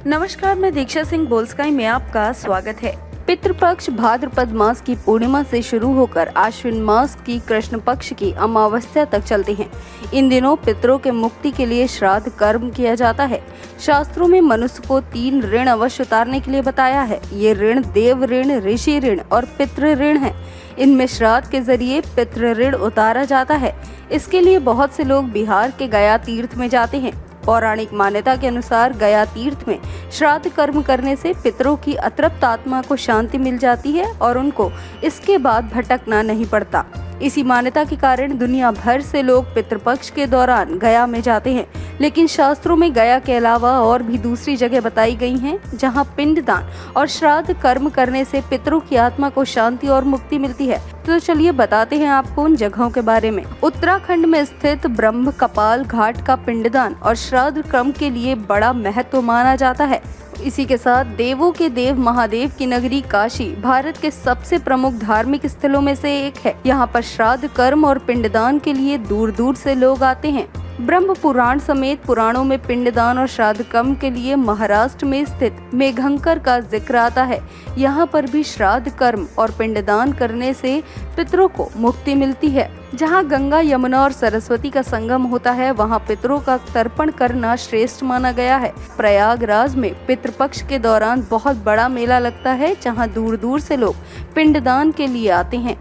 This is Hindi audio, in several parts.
नमस्कार, मैं दीक्षा सिंह बोल्स्काई में आपका स्वागत है। पितृपक्ष भाद्रपद मास की पूर्णिमा से शुरू होकर आश्विन मास की कृष्ण पक्ष की अमावस्या तक चलते हैं। इन दिनों पितरों के मुक्ति के लिए श्राद्ध कर्म किया जाता है। शास्त्रों में मनुष्य को 3 ऋण अवश्य उतारने के लिए बताया है। ये ऋण देव ऋण, ऋषि ऋण और पितृ ऋण है। इनमें श्राद्ध के जरिए पितृ ऋण उतारा जाता है। इसके लिए बहुत से लोग बिहार के गया तीर्थ में जाते हैं। पौराणिक मान्यता के अनुसार गया तीर्थ में श्राद्ध कर्म करने से पितरों की अतृप्त आत्मा को शांति मिल जाती है और उनको इसके बाद भटकना नहीं पड़ता। इसी मान्यता के कारण दुनिया भर से लोग पितृपक्ष के दौरान गया में जाते हैं। लेकिन शास्त्रों में गया के अलावा और भी दूसरी जगह बताई गई हैं जहां पिंडदान और श्राद्ध कर्म करने से पितरों की आत्मा को शांति और मुक्ति मिलती है। तो चलिए बताते हैं आपको उन जगहों के बारे में। उत्तराखंड में स्थित ब्रह्म कपाल घाट का पिंडदान और श्राद्ध कर्म के लिए बड़ा महत्व माना जाता है। इसी के साथ देवों के देव महादेव की नगरी काशी भारत के सबसे प्रमुख धार्मिक स्थलों में से एक है। यहाँ पर श्राद्ध कर्म और पिंडदान के लिए दूर दूर से लोग आते हैं। ब्रह्म पुराण समेत पुराणों में पिंडदान और श्राद्ध कर्म के लिए महाराष्ट्र में स्थित मेघंकर का जिक्र आता है। यहाँ पर भी श्राद्ध कर्म और पिंडदान करने से पितरों को मुक्ति मिलती है। जहाँ गंगा, यमुना और सरस्वती का संगम होता है, वहाँ पितरों का तर्पण करना श्रेष्ठ माना गया है। प्रयागराज में पितृपक्ष के दौरान बहुत बड़ा मेला लगता है, जहाँ दूर दूर से लोग पिंडदान के लिए आते हैं।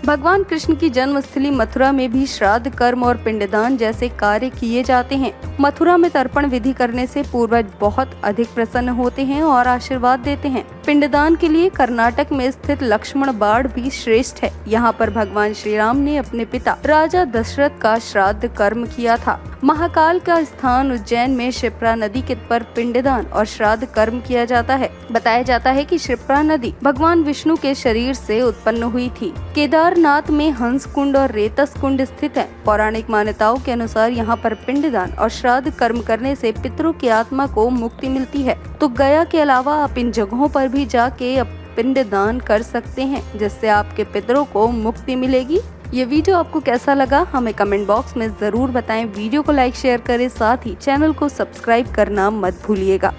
भगवान कृष्ण की जन्मस्थली मथुरा में भी श्राद्ध कर्म और पिंडदान जैसे कार्य किए जाते हैं। मथुरा में तर्पण विधि करने से पूर्वज बहुत अधिक प्रसन्न होते हैं और आशीर्वाद देते हैं। पिंडदान के लिए कर्नाटक में स्थित लक्ष्मण बाड़ भी श्रेष्ठ है। यहाँ पर भगवान श्री राम ने अपने पिता राजा दशरथ का श्राद्ध कर्म किया था। महाकाल का स्थान उज्जैन में क्षिप्रा नदी के पर पिंडदान और श्राद्ध कर्म किया जाता है। बताया जाता है कि क्षिप्रा नदी भगवान विष्णु के शरीर से उत्पन्न हुई थी। केदारनाथ में हंस कुंड और रेतस कुंड स्थित है। पौराणिक मान्यताओं के अनुसार यहाँ पर पिंडदान और श्राद्ध कर्म करने से पितरों की आत्मा को मुक्ति मिलती है। तो गया के अलावा आप इन जगहों पर भी जाके पिंडदान कर सकते हैं, जिससे आपके पितरों को मुक्ति मिलेगी। ये वीडियो आपको कैसा लगा हमें कमेंट बॉक्स में जरूर बताएं। वीडियो को लाइक शेयर करें, साथ ही चैनल को सब्सक्राइब करना मत भूलिएगा।